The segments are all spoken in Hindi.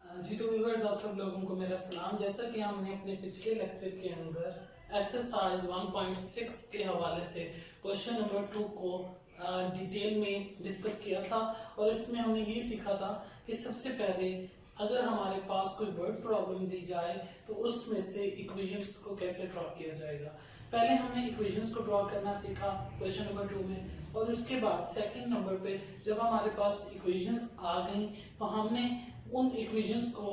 जी तो व्यूअर्स, आप सब लोगों को मेरा सलाम। जैसा कि हमने अपने पिछले लेक्चर के अंदर एक्सरसाइज 1.6 के हवाले से क्वेश्चन नंबर 2 को डिटेल में डिस्कस किया था और इसमें हमने ये सीखा था कि सबसे पहले अगर हमारे पास कोई वर्ड प्रॉब्लम दी जाए तो उसमें से इक्वेशंस को कैसे ड्रॉ किया जाएगा। पहले हमने इक्वेशंस को ड्रॉ करना सीखा क्वेश्चन नंबर 2 में, और उसके बाद सेकंड नंबर पे जब हमारे पास इक्वेशंस आ गई तो हमने उन इक्वेशंस को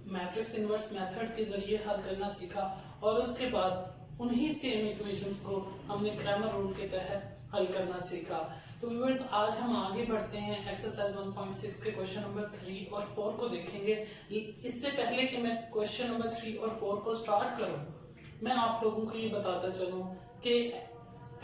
मैट्रिक्स इनवर्स मेथड के जरिए हल करना सीखा, और उसके बाद उन्हीं सेम इक्वेशंस को हमने ग्रामर रूल के तहत हल करना सीखा। तो व्यूअर्स, आज हम आगे बढ़ते हैं एक्सरसाइज 1.6 के क्वेश्चन नंबर 3 और 4 को देखेंगे। इससे पहले कि मैं क्वेश्चन नंबर 3 और 4 को स्टार्ट करूं, मैं आप लोगों को ये बताता चलूं कि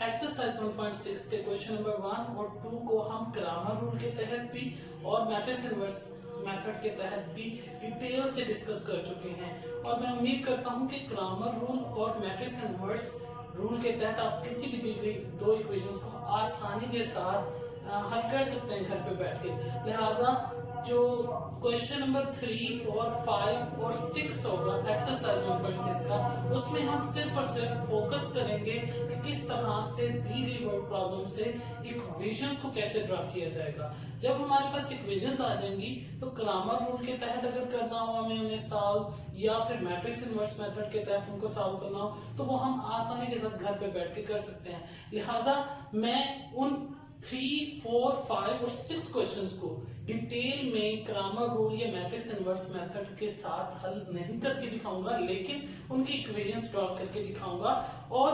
एक्सरसाइज 1.6 के क्वेश्चन नंबर 1 और 2 को हम ग्रामर रूल के तहत भी और मैट्रिक्स इनवर्स मेथड के तहत भी डिटेल से डिस्कस कर चुके हैं, और मैं उम्मीद करता हूं कि ग्रामर रूल और मैट्रिक्स इनवर्स रूल के तहत आप किसी भी दी गई दो इक्वेशंस को आसानी के साथ हल कर सकते हैं घर पे बैठ के। लिहाजा जो क्वेश्चन नंबर 3, 4, 5 और 6 होगा एक्सरसाइज 1.6 का, उसमें हम सिर्फ और सिर्फ फोकस करेंगे कि किस तरह से दी गई वर्ड प्रॉब्लम से इक्वेशंस को कैसे ड्रा किया जाएगा। जब हमारे पास इक्वेशंस आ जाएंगी तो ग्रामर रूल के तहत अगर करना हो हमें उन्हें सॉल्व, या फिर मैट्रिक्स इनवर्स मेथड के तहत उनको सॉल्व करना हो, तो वो हम आसानी के साथ घर पे बैठ के कर सकते हैं। लिहाजा मैं उन 3, 4, 5 और 6 क्वेश्चंस को डिटेल में ग्रामर रूल या मैट्रिक्स इनवर्स मेथड के साथ हल नहीं करके दिखाऊंगा, लेकिन उनकी इक्वेशंस ड्रॉ करके दिखाऊंगा, और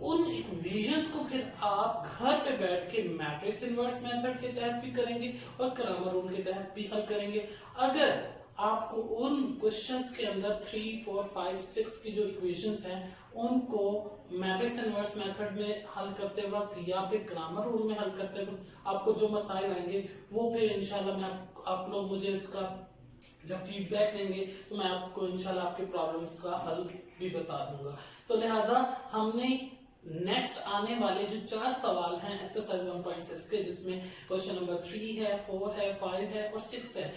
उन इक्वेशंस को फिर आप घर पे बैठ के मैट्रिक्स इनवर्स मेथड के तहत भी करेंगे और ग्रामर रूल के तहत भी हल करेंगे। अगर आपको उन क्वेश्चंस के अंदर 3, 4, 5, 6 की जो इक्वेशंस हैं उनको मैट्रिक्स इनवर्स मेथड में हल करते वक्त या फिर ग्रामर रूल में हल करते वक्त आपको जो मसाइल आएंगे, वो फिर इंशाल्लाह मैं आप लोग मुझे इसका जब फीडबैक देंगे तो मैं आपको इंशाल्लाह आपके प्रॉब्लम्स का हल भी बता दूंगा। तो लिहाजा हमने नेक्स्ट आने वाले जो 4 सवाल हैं एक्सरसाइज 1.6 के, जिसमें क्वेश्चन नंबर 3 है, 4 है, 5 है और 6 है,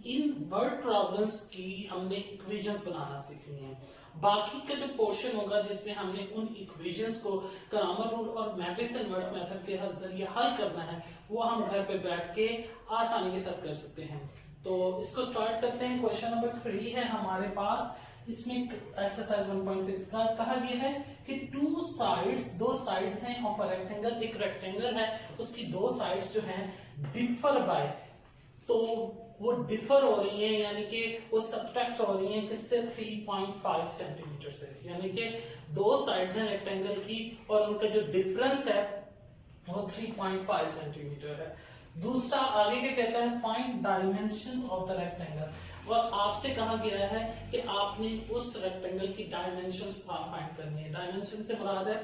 इन वर्ड प्रॉब्लम्स की हमने इक्वेशंस बनाना सीखनी है। बाकी का जो पोर्शन होगा जिसमें हमने उन इक्वेशंस को ग्रामर रूल और मैट्रिक्स इनवर्स मेथड के जरिए हल करना है, वो हम घर पे बैठ के आसानी के साथ कर सकते हैं। तो इसको स्टार्ट करते हैं। क्वेश्चन नंबर 3 है हमारे पास। इसमें एक्सरसाइज 1.6 का कहा गया है कि दो साइड्स हैं ऑफ अ रेक्टेंगल। एक रेक्टेंगल है, उसकी दो साइड्स जो हैं डिफर बाय, तो वो डिफर हो रही हैं, यानी कि वो सब्ट्रैक्ट हो रही हैं किससे, 3.5 सेंटीमीटर से। यानी कि दो साइड्स हैं रेक्टेंगल की और उनका जो डिफरेंस है वो 3.5 सेंटीमीटर है। दूसरा आगे क्या कहता है, find dimensions of the rectangle, और आपसे कहा गया है कि आपने उस रेक्टेंगल की डायमेंशंस फाइंड करनी है। डायमेंशन से मुराद है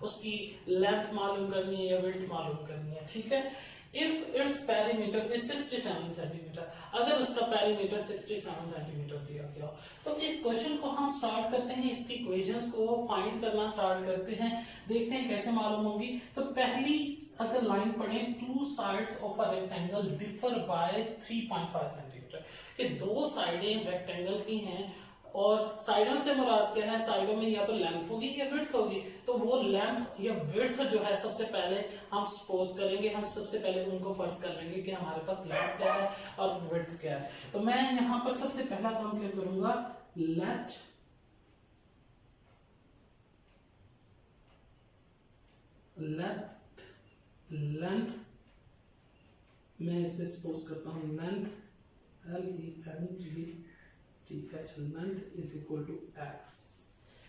उसकी लेंथ मालूम करनी है या विड्थ मालूम करनी है, ठीक है। If its perimeter is 67 centimetre, अगर उसका पेरीमीटर 67 सेंटीमीटर दिया गया हो, तो इस क्वेश्चन को हम स्टार्ट करते हैं, इसकी इक्वेशंस को फाइंड करना स्टार्ट करते हैं, देखते हैं कैसे मालूम होगी। तो पहली अगर लाइन पढ़ें, to sides of a rectangle differ by 3.5 centimetre, कि दो साइडें रेक्टेंगल की हैं और साइडों से मुराद क्या है, साइडों में या तो लेंथ होगी या विड्थ होगी, तो वो लेंथ या विड्थ जो है सबसे पहले हम सपोज करेंगे, हम सबसे पहले उनको फर्ज कर लेंगे कि हमारे पास लेंथ क्या है और विड्थ क्या है। तो मैं यहां पर सबसे पहला काम क्या करूंगा, लेट लेंथ, मैं इसे सपोज करता हूं लेंथ, LENGT, ठीक है, length is equal to x।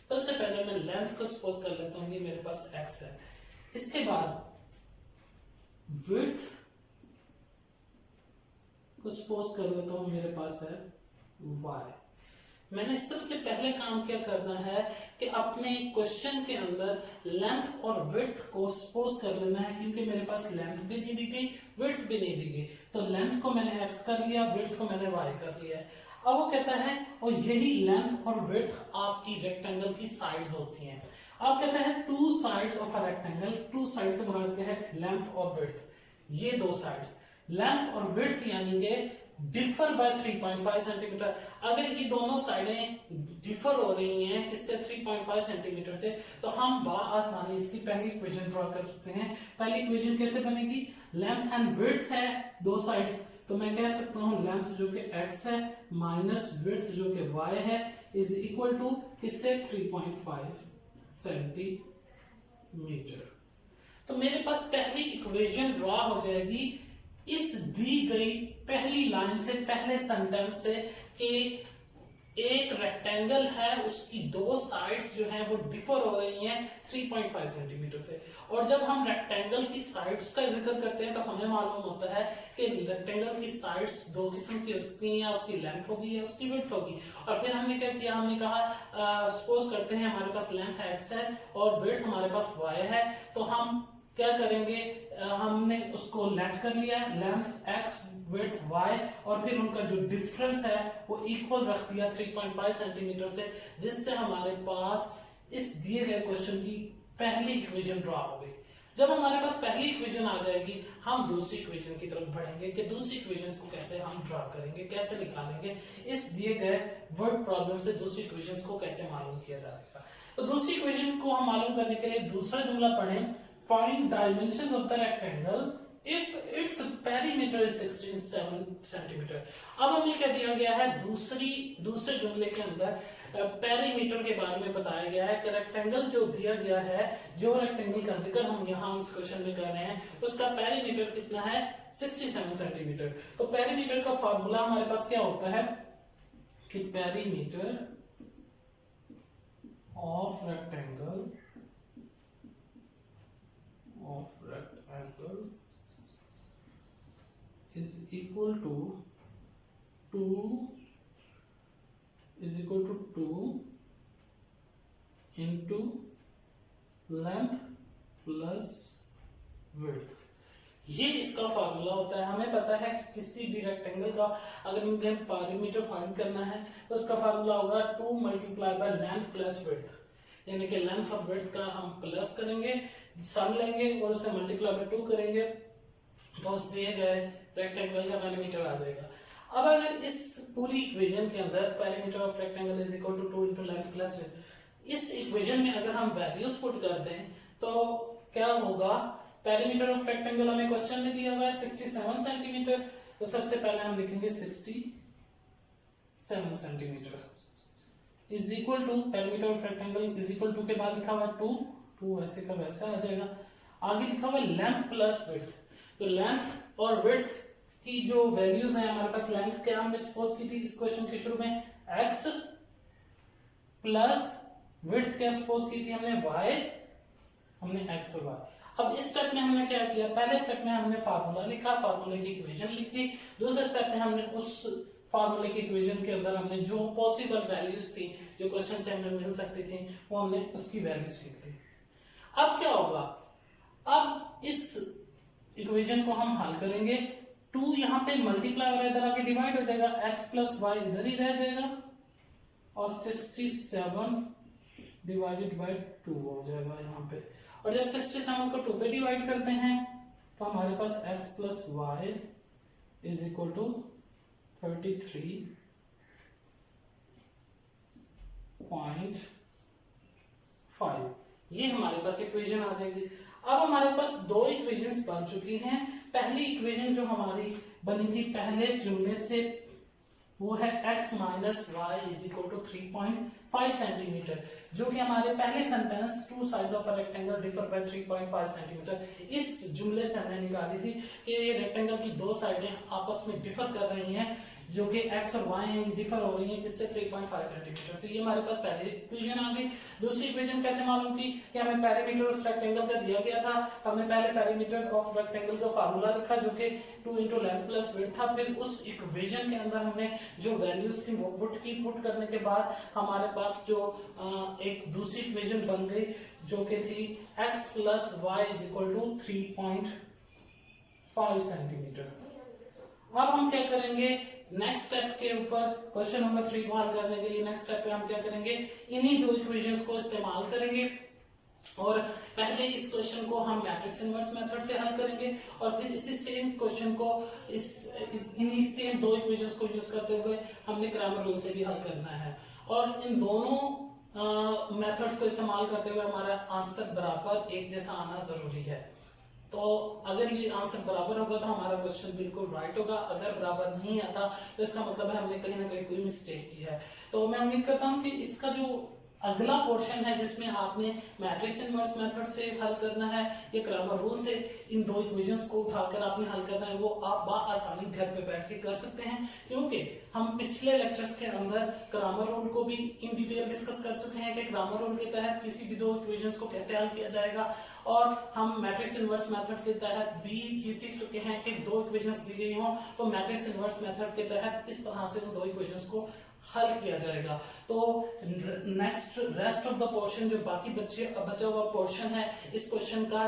सबसे पहले मैं लेंथ को सपोज कर लेता हूं, ये मेरे पास x है। इसके बाद विड्थ को सपोज कर लेता हूं, मेरे पास है y। मैंने सबसे पहले काम क्या करना है कि अपने क्वेश्चन के अंदर लेंथ और विड्थ को सपोज कर लेना है, क्योंकि मेरे पास लेंथ भी नहीं दी गई, विड्थ भी नहीं दी गई। तो लेंथ को मैंने x कर लिया, विड्थ को मैंने y कर लिया है। अब वो कहता है, और यही लेंथ और विड्थ आपकी रेक्टेंगल की साइड्स होती हैं। अब कहता है two sides of a rectangle, two side से मुराद क्या है, लेंथ और विड्थ, ये दो साइड्स। लेंथ और विड्थ यानी कि डिफर बाय 3.5 सेंटीमीटर। अगर ये दोनों साइडें डिफर हो रही हैं किससे, 3.5 सेंटीमीटर से, तो हम बआसानी इसकी पहली इक्वेशन ड्रॉ कर सकते हैं। पहली इक्वेशन कैसे बनेगी, लेंथ एंड विड्थ है दो साइड्स, तो मैं कह सकता हूं लेंथ जो कि x है माइनस विड्थ जो कि y है इज इक्वल टू किससे, 3.5 सेंटीमीटर। तो मेरे पास पहली इक्वेशन ड्रॉ हो जाएगी इस दी गई पहली लाइन से, पहले सेंटेंस से, कि एक रेक्टेंगल है उसकी दो साइड्स जो हैं वो डिफर हो रही हैं 3.5 सेंटीमीटर से। और जब हम रेक्टेंगल की साइड्स का जिक्र करते हैं तो हमें मालूम होता है कि रेक्टेंगल की साइड्स दो किस्म की उसकी या उसकी लेंथ होगी या उसकी विड्थ होगी। और फिर हमने क्या किया, हमने कहा सपोज करते हैं हमारे पास लेंथ x है और विड्थ हमारे पास y है, तो हम क्या करेंगे, हमने उसको लेट कर लिया, लेंथ x विड्थ y, और फिर उनका जो डिफरेंस है वो इक्वल रख दिया 3.5 सेंटीमीटर से, जिससे हमारे पास इस दिए गए क्वेश्चन की पहली इक्वेशन ड्रॉ हो गई। जब हमारे पास पहली इक्वेशन आ जाएगी हम दूसरी इक्वेशन की तरफ बढ़ेंगे कि दूसरी इक्वेशंस को कैसे हम ड्रॉ करेंगे, कैसे निकालेंगे, इस दिए गए वर्ड प्रॉब्लम से दूसरी इक्वेशंस को कैसे मालूम किया जाएगा। तो दूसरी इक्वेशन को हम मालूम करने के लिए दूसरा जुमला पढ़ें, find dimensions of the rectangle if its perimeter is 16 centimeter। अब हमें क्या दिया गया है, दूसरे जुमले के अंदर पेरीमीटर के बारे में बताया गया है कि रेक्टेंगल जो दिया गया है, जो रेक्टेंगल का जिक्र हम यहाँ इस क्वेश्चन में कर रहे हैं, उसका पेरीमीटर कितना है, 67 सेंटीमीटर। तो पेरीमीटर का फार्मूला हमारे पास क्या होता है कि perimeter of rectangle is equal to 2 into length plus width। ये इसका फार्मूला होता है। हमें पता है कि किसी भी रेक्टेंगल का अगर हमें पेरीमीटर फाइंड करना है तो उसका फार्मूला होगा 2 multiply by length plus width, यानी कि लेंथ और विड्थ का हम प्लस करेंगे, सम लेंगे और उसे मल्टीप्लाई बाय 2 करेंगे तो उस दिए गए रेक्टेंगल का पेरीमीटर आ जाएगा। अब अगर इस पूरी इक्वेशन के अंदर perimeter of rectangle is equal to 2 into length plus width, इस इक्वेशन में अगर हम वैल्यूज पुट कर दें तो क्या होगा, पेरीमीटर ऑफ रेक्टेंगल हमें क्वेश्चन में दिया हुआ है 67 सेंटीमीटर, तो सबसे पहले हम लिखेंगे 67 centimetre is equal to, perimeter of rectangle is equal to के बाद लिखा हुआ 2 ऐसे का वैसा आ जाएगा, आगे लिखा हुआ लेंथ प्लस विड्थ। तो लेंथ और विड्थ की जो वैल्यूज हैं हमारे पास, लेंथ क्या हमने सपोज की थी इस क्वेश्चन के शुरू में x प्लस विड्थ क्या सपोज की थी हमने y, हमने x और y। अब इस स्टेप में हमने क्या किया, पहले स्टेप में हमने फार्मूला लिखा, फार्मूले की इक्वेशन लिख दी, दूसरे स्टेप में हमने उस फार्मूले की इक्वेशन के अंदर हमने जो पॉसिबल वैल्यूज थी जो क्वेश्चन से हमें मिल सकती थी वो हमने उसकी वैल्यूज लिख दी। अब क्या होगा, अब इस इक्वेशन को हम हल करेंगे, 2 यहाँ पे मल्टीप्लाई और इधर आके डिवाइड हो जाएगा, x प्लस वाई इधर ही रह जाएगा और 67 डिवाइडेड बाय 2 हो जाएगा यहाँ पे। और जब 67 को 2 पे डिवाइड करते हैं तो हमारे पास x plus y is equal to 33.5, ये हमारे पास इक्वेशन आ जाएगी। अब हमारे पास दो इक्वेशंस बन चुकी हैं। पहली इक्वेशन जो हमारी बनी थी पहले जुमले से वो है x minus y is equal to 3.5 centimetre, जो कि हमारे पहले sentence 2 sides of a rectangle differ by 3.5 centimetre, इस जुमले से हमने निकाली थी कि ये रेक्टेंगल की दो साइडें आपस में डिफर कर रही हैं, जो कि x और y हैं, डिफर हो रही हैं किससे, 3.5 सेंटीमीटर से। ये हमारे पास पहली इक्वेशन आ गई। दूसरी इक्वेशन कैसे मालूम की कि हमें पेरीमीटर उस रेक्टेंगल का दिया गया था, हमने पहले पेरीमीटर ऑफ रेक्टेंगल का फार्मूला लिखा जो कि 2 इनटू लेंथ प्लस विड्थ था, फिर उस इक्वेशन के अंदर हमने जो वैल्यूज थी वो पुट करने के बाद हमारे पास जो एक दूसरी इक्वेशन बन गई जो कि थी x plus y is equal to 3.5 centimetre. अब हम क्या करेंगे, नेक्स्ट स्टेप के ऊपर क्वेश्चन नंबर 3 को हल करने के लिए नेक्स्ट स्टेप पे हम क्या करेंगे, इन्हीं दो इक्वेशंस को इस्तेमाल करेंगे और पहले इस क्वेश्चन को हम मैट्रिक्स इनवर्स मेथड से हल करेंगे और फिर इसी सेम क्वेश्चन को इन्हीं सेम दो इक्वेशंस को यूज करते हुए हमने क्रैमर रूल से भी हल करना है। और इन दोनों मेथड्स को इस्तेमाल करते हुए हमारा आंसर बराबर एक जैसा आना जरूरी है। तो अगर ये आंसर बराबर होगा तो हमारा क्वेश्चन बिल्कुल राइट होगा, अगर बराबर नहीं आता तो इसका मतलब है हमने कहीं ना कहीं कोई मिस्टेक की है। तो मैं उम्मीद करता हूँ कि इसका जो अगला पोर्शन है जिसमें आपने मैट्रिक्स इनवर्स मेथड से हल करना है या क्रैमर रूल से इन दो इक्वेशंस को उठाकर आपने हल करना है, वो आप आसानी घर पे बैठ के कर सकते हैं, क्योंकि हम पिछले लेक्चर्स के अंदर क्रैमर रूल को भी इन डिटेल डिस्कस कर चुके हैं कि क्रैमर रूल के तहत किसी भी दो इक्वेशंस को कैसे हल किया जाएगा। और हम मैट्रिक्स इनवर्स मेथड के तहत भी ये सीख चुके हैं कि दो इक्वेशंस दी गई हों तो मैट्रिक्स इनवर्स मेथड के तहत इस तरह से उन दो इक्वेशंस को हल किया जाएगा। तो next rest of the portion जो बाकी बचा हुआ पोर्शन है इस क्वेश्चन का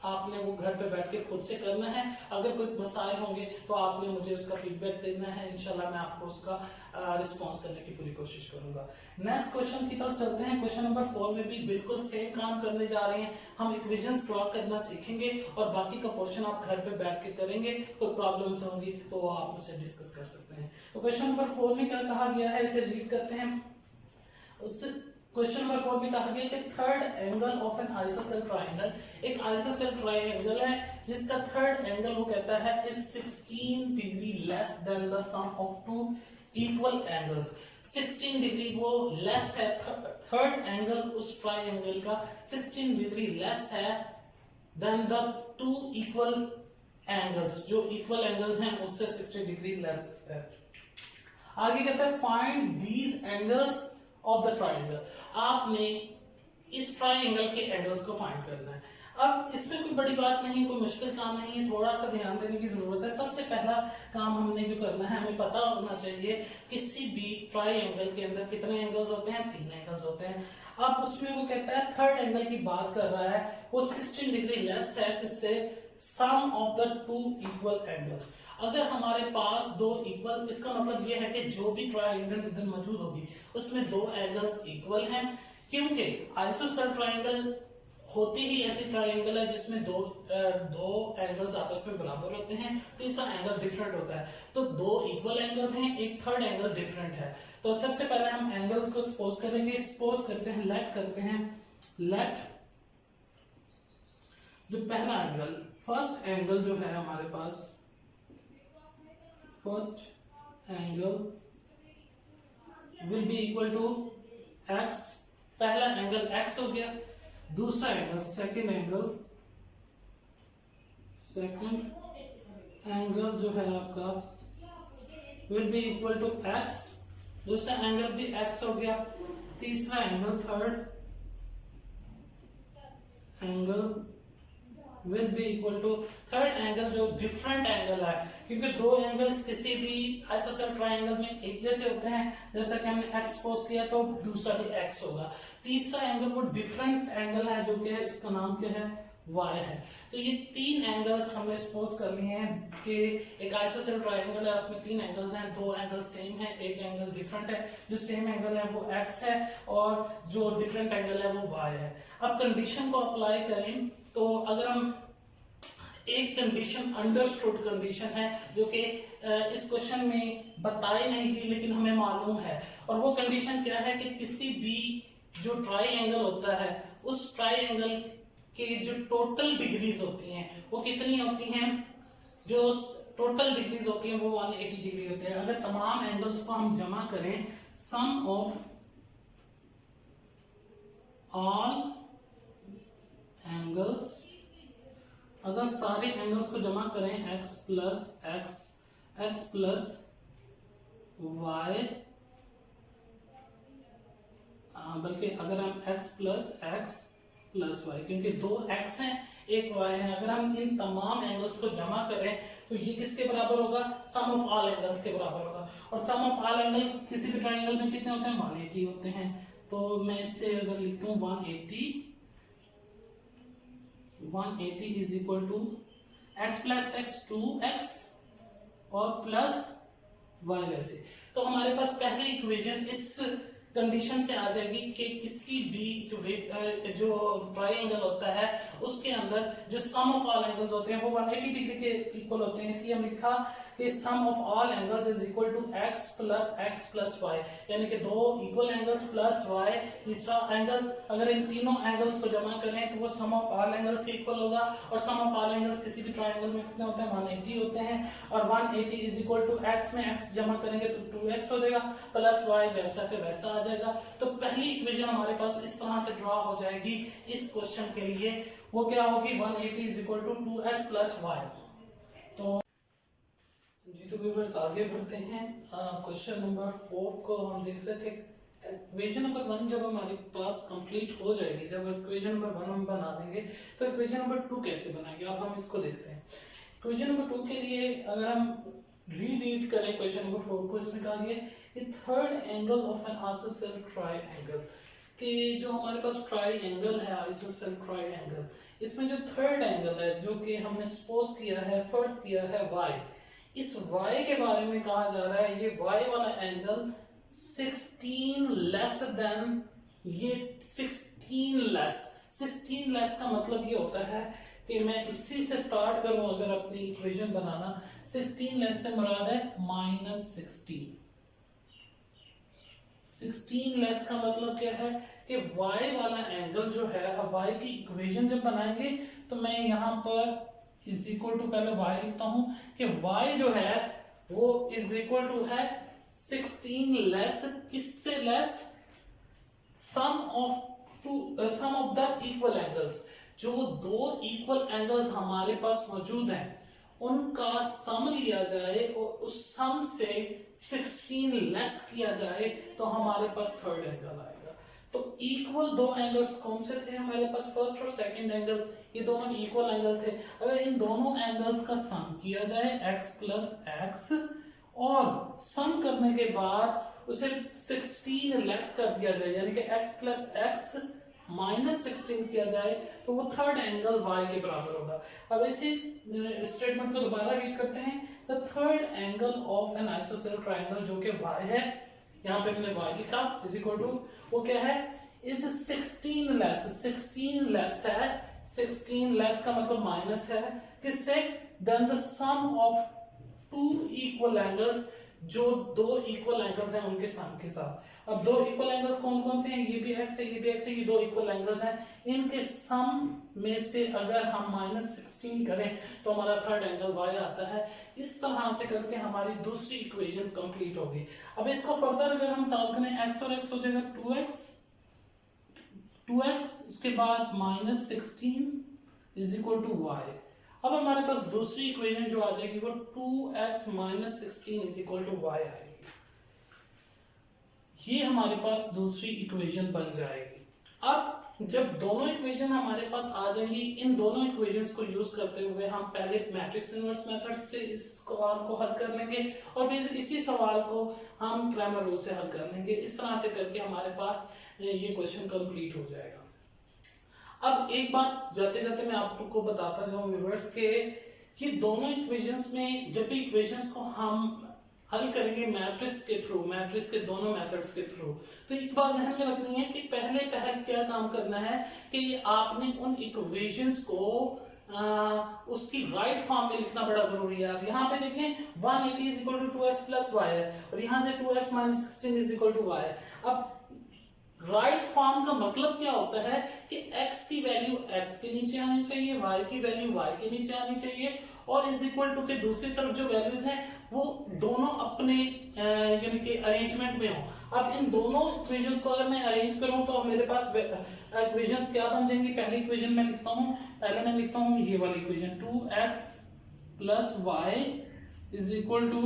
आपने वो घर पे बैठ के खुद से करना है। अगर कोई मसाइल होंगे तो आपने मुझे उसका फीडबैक देना है, इंशाल्लाह मैं आपको उसका रिस्पॉन्स करने की पूरी कोशिश करूंगा। नेक्स्ट क्वेश्चन की तरफ चलते हैं। क्वेश्चन नंबर 4 में भी बिल्कुल सेम काम करने जा रहे हैं। हम इक्वेशंस ड्रॉ करना सीखेंगे और बाकी का पोर्शन आप घर पे बैठ के करेंगे। कोई प्रॉब्लम्स होंगी तो वो आप मुझसे डिस्कस कर सकते हैं। तो क्वेश्चन नंबर 4 में क्या कहा गया है इसे रीड करते हैं। क्वेश्चन नंबर 4 में कहा गया कि third angle of an isosceles triangle, एक आइसोसेल ट्रायंगल है जिसका थर्ड एंगल वो कहता है is 16 degree less than the sum of two equal angles. 16 degree वो लेस है, थर्ड एंगल उस ट्रायंगल का 16 डिग्री लेस है than the two equal angles, जो इक्वल एंगल्स हैं उससे 60 डिग्री लेस है। आगे कहता है find these angles of the triangle, आपने इस ट्रायंगल के एंगल्स को फाइंड करना है। अब इसमें कोई बड़ी बात नहीं, कोई मुश्किल काम नहीं है, थोड़ा सा ध्यान देने की जरूरत है। सबसे पहला काम हमने जो करना है, हमें पता होना चाहिए किसी भी ट्रायंगल के अंदर कितने एंगल्स होते हैं, 3 एंगल्स होते हैं। अब उसमें वो कहता है थर्ड एंगल की बात कर रहा है, वो 16 डिग्री लेस है किससे, sum of the two equal angles. अगर हमारे पास दो इक्वल, इसका मतलब ये है कि जो भी ट्रायंगल इधर मौजूद होगी उसमें दो एंगल्स इक्वल हैं, क्योंकि आइसोसेल ट्रायंगल होती ही ऐसी ट्रायंगल है जिसमें दो एंगल्स आपस में बराबर होते हैं, तीसरा एंगल डिफरेंट होता है। तो दो इक्वल एंगल्स हैं, एक थर्ड एंगल डिफरेंट है। तो सबसे पहले हम एंगल्स को सपोज करेंगे। सपोज करते हैं, लेट करते हैं, लेट जो पहला एंगल, फर्स्ट एंगल जो है हमारे पास, first angle will be equal to x, पहला एंगल x हो गया। दूसरा एंगल, सेकंड एंगल जो है आपका will be equal to x, दूसरा एंगल भी x हो गया। तीसरा angle, third angle will be equal to, third angle जो डिफरेंट एंगल है, क्योंकि दो एंगल्स किसी भी आइसोसेल ट्रायंगल में एक जैसे होते हैं, जैसा कि हमने x सपोज किया तो दूसरा भी x होगा। तीसरा एंगल वो डिफरेंट एंगल है जो कि है, इसका नाम क्या है, y है। तो ये 3 एंगल्स हमने सपोज कर लिए हैं कि एक आइसोसेल ट्रायंगल है, उसमें 3 एंगल्स हैं, 2 एंगल सेम है, एक एंगल डिफरेंट है। जो सेम एंगल है वो x है और जो डिफरेंट एंगल है वो y है। अब कंडीशन को अप्लाई करें तो अगर हम एक कंडीशन, अंडरस्टूड कंडीशन है जो कि इस क्वेश्चन में बताई नहीं गई लेकिन हमें मालूम है, और वो कंडीशन क्या है कि किसी भी जो ट्रायंगल होता है उस ट्रायंगल के जो टोटल डिग्रीज होती हैं वो कितनी होती हैं, जो टोटल डिग्रीज होती हैं वो 180 डिग्री होते हैं। अगर तमाम एंगल्स को हम जमा करें, सम ऑफ ऑल एंगल्स, अगर सारे एंगल्स को जमा करें x प्लस y, बल्कि अगर हम x प्लस y, क्योंकि दो x हैं एक y है, अगर हम इन तमाम एंगल्स को जमा करें तो ये किसके बराबर होगा, सम ऑफ ऑल एंगल्स के बराबर होगा। और सम ऑफ ऑल एंगल किसी भी ट्रायंगल में कितने होते हैं, 180 होते हैं। तो मैं इससे अगर लिखता हूँ 180 is equal to x plus x 2x और प्लस y वैसे। तो हमारे पास पहली इक्वेशन इस कंडीशन से आ जाएगी कि किसी भी जो ट्राइंगल होता है उसके अंदर जो सम ऑफ ऑल एंगल्स होते हैं वो 180 डिग्री के इक्वल होते हैं, इसलिए हम लिखा कि sum of all angles is equal to x plus y, यानी कि दो इक्वल एंगल्स प्लस y तीसरा एंगल, अगर इन तीनों एंगल्स को जमा करें तो वो सम ऑफ ऑल एंगल्स के इक्वल होगा, और सम ऑफ ऑल एंगल्स किसी भी ट्रायंगल में कितने होते हैं 180 होते हैं, और 180 इज इक्वल टू x में x जमा करेंगे तो 2x हो जाएगा प्लस y वैसा के वैसा आ जाएगा। तो पहली इक्वेशन हमारे पास इस तरह से ड्रॉ हो जाएगी इस क्वेश्चन के लिए, वो क्या होगी 180 is equal to 2x plus y। तो जी तो व्यूअर्स आगे बढ़ते हैं, क्वेश्चन नंबर 4 को हम देख रहे थे। इक्वेशन नंबर 1 जब हमारे पास कंप्लीट हो जाएगी, जब इक्वेशन नंबर 1 हम बना देंगे तो इक्वेशन नंबर 2 कैसे बनाएंगे, अब हम इसको देखते हैं। इक्वेशन नंबर 2 के लिए अगर हम रीरीड करें क्वेश्चन नंबर 4 को, इसमें कहा गया कि third angle of N isosceles triangle, कि जो हमारे पास ट्रायंगल है आइसोसेलेस ट्रायंगल, इसमें जो थर्ड एंगल है जो कि हमने सपोज किया है, फर्ज किया है y, इस y के बारे में कहा जा रहा है ये y वाला एंगल 16 लेस देन ये 16 लेस का मतलब ये होता है कि मैं इसी से स्टार्ट करूं अगर अपनी इक्वेशन बनाना, 16 लेस से मुराद है -16। 16 लेस का मतलब क्या है कि y वाला एंगल जो है, अब y की इक्वेशन जब बनाएंगे तो मैं यहाँ पर इज इक्वल टू पहले y लिखता हूं कि y जो है वो इज इक्वल टू है 16 लेस, किससे less, sum of the equal angles, जो दो इक्वल एंगल्स हमारे पास मौजूद हैं उनका सम लिया जाए और उस सम से 16 लेस किया जाए तो हमारे पास थर्ड एंगल आएगा। तो इक्वल दो एंगल्स कौन से थे हमारे पास, फर्स्ट और सेकंड एंगल, ये दोनों इक्वल एंगल थे। अगर इन दोनों एंगल्स का सम किया जाए x प्लस x, और सम करने के बाद उसे 16 लेस कर दिया जाए, यानी कि x प्लस x -16 किया जाए तो वो थर्ड एंगल y के बराबर होगा। अब इसी स्टेटमेंट को दोबारा रीड करते हैं, the third angle of N isosceles triangle, जो कि y है, यहाँ पे हमने y लिखा, इज इक्वल टू वो क्या है, इज 16 लेस, 16 लेस है, 16 लेस का मतलब माइनस है किससे, then the sum of two equal angles, जो दो इक्वल एंगल्स हैं उनके सम के साथ। अब दो इक्वल एंगल्स कौन कौन से हैं, ये भी x है ये भी x है, ये दो इक्वल एंगल्स हैं, इनके सम में से अगर हम -16 करें तो हमारा थर्ड एंगल y आता है। इस तरह से करके हमारी दूसरी इक्वेशन कंप्लीट होगी। अब इसको फर्दर अगर हम सॉल्व करें, x और x हो जाएगा 2x, उसके बाद -16 इज इक्वल टू y। अब हमारे पास दूसरी इक्वेशन जो आ जाएगी वो 2x -16 is equal to y आएगी। ये हमारे पास दूसरी इक्वेशन बन जाएगी। अब जब दोनों इक्वेशन हमारे पास आ जाएंगी, इन दोनों इक्वेशंस को यूज करते हुए हम पहले मैट्रिक्स इनवर्स मेथड से इस सवाल को हल कर लेंगे और फिर इसी सवाल को हम क्रैमर रूल से हल कर लेंगे। इस तरह से करके हमारे पास ये क्वेश्चन कंप्लीट हो जाएगा। अब एक बात जाते जाते मैं आपको बताता जाऊं व्यूअर्स के, ये दोनों इक्वेशंस में जब भी इक्वेशंस को हम हल करेंगे मैट्रिक्स के थ्रू, मैट्रिक्स के दोनों मेथड्स के थ्रू, तो एक बात ध्यान में रखनी है कि पहले क्या काम करना है कि आपने उन इक्वेशंस को उसकी राइट फॉर्म में लिखना बड़ा जरूरी है। अब यहाँ पे देखें 180 is equal to 2x plus y है और यहाँ से 2x -16 is equal to y है। अब राइट फॉर्म का मतलब क्या होता है कि x की वैल्यू x के नीचे आनी चाहिए, y की वैल्यू y के नीचे आनी चाहिए, और इज इक्वल टू के दूसरी तरफ जो वैल्यूज हैं वो दोनों अपने यानी कि अरेंजमेंट में हो। अब इन दोनों इक्वेशंस को अगर मैं अरेंज करूं तो मेरे पास इक्वेशंस क्या बन जाएंगी। पहली इक्वेशन मैं लिखता हूं, पहले मैं लिखता हूं ये वाली equation 2x plus y is equal to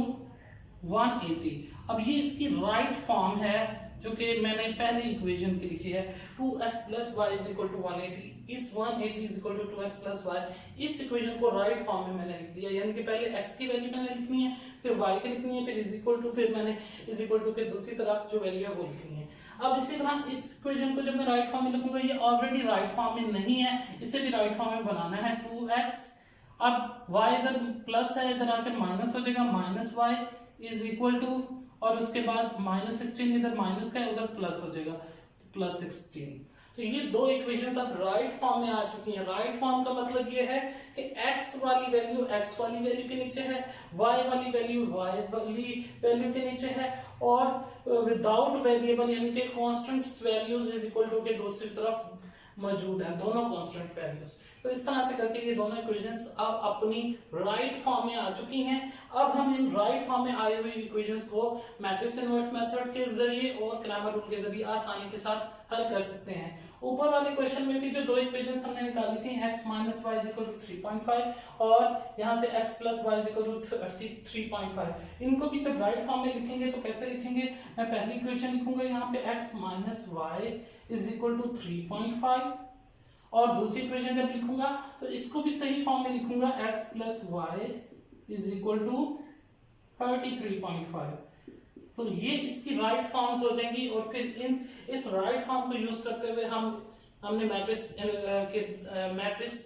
180। अब ये इसकी राइट फॉर्म है जो कि मैंने पहली इक्वेशन की लिखी है 2x plus y is equal to 180। इस 180 is equal to 2x plus y, इस इक्वेशन को राइट फॉर्म में मैंने लिख दिया, यानी कि पहले x की वैल्यू मैंने लिखनी है, फिर y की लिखनी है, फिर इज इक्वल टू, फिर मैंने इज इक्वल टू के दूसरी तरफ जो वैल्यू है वो लिखनी है। अब इसी तरह इस इक्वेशन को जब मैं राइट फॉर्म में लिखूंगा, ये ऑलरेडी राइट फॉर्म में नहीं है, इसे भी राइट फॉर्म में बनाना है 2x। अब y इधर प्लस है, इधर आकर माइनस हो जाएगा, minus y is equal to, और उसके बाद -16 इधर माइनस का है उधर प्लस हो जाएगा, +16। तो ये दो इक्वेशंस अब राइट फॉर्म में आ चुकी हैं। राइट फॉर्म का मतलब ये है कि x वाली वैल्यू x वाली वैल्यू के नीचे है, y वाली वैल्यू y वाली वैल्यू के नीचे है, और विदाउट वेरिएबल यानी कि constant values is equal to के दूसरी तरफ मौजूद है, दोनों कांस्टेंट वैल्यूज। तो इस तरह से करके ये दोनों इक्वेशंस अब अपनी राइट फॉर्म में आ चुकी हैं। अब हम इन राइट फॉर्म में आई हुई इक्वेशंस को मैट्रिक्स इनवर्स मेथड के जरिए और क्रैमर रूल के जरिए आसानी के साथ हल कर सकते हैं। ऊपर वाले क्वेश्चन में भी जो दो इक्वेशंस हमने निकाली थी, x minus y equal to 3.5 और यहाँ से x plus y equal to 3.5, इनको भी जब राइट फॉर्म में लिखेंगे तो कैसे लिखेंगे? मैं पहली इक्वेशन लिखूंगा यहाँ पे x minus y is equal to 3.5, और दूसरी इक्वेशन जब लिखूंगा तो इसको भी सही फॉर्म में लिखूंगा, x plus y is equal to 33.5। तो ये इसकी राइट फॉर्म्स हो जाएंगी, और फिर इस राइट फॉर्म को यूज करते हुए हमने मैट्रिक्स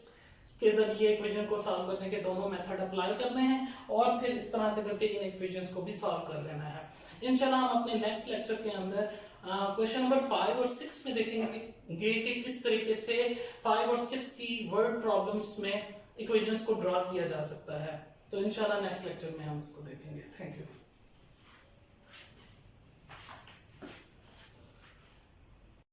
के जरिए इक्वेशन को सॉल्व करने के दोनों मेथड अप्लाई करने हैं, और फिर इस तरह से करके इन इक्वेशंस को भी सॉल्व कर लेना है। इंशाल्लाह हम अपने नेक्स्ट लेक्चर के अंदर क्वेश्चन नंबर 5 और 6 में देखेंगे कि किस तरीके से 5 और 6 की वर्ड प्रॉब्लम्स में इक्वेशंस को ड्रॉ किया जा सकता है। तो इंशाल्लाह नेक्स्ट लेक्चर में हम इसको देखेंगे। Thank you.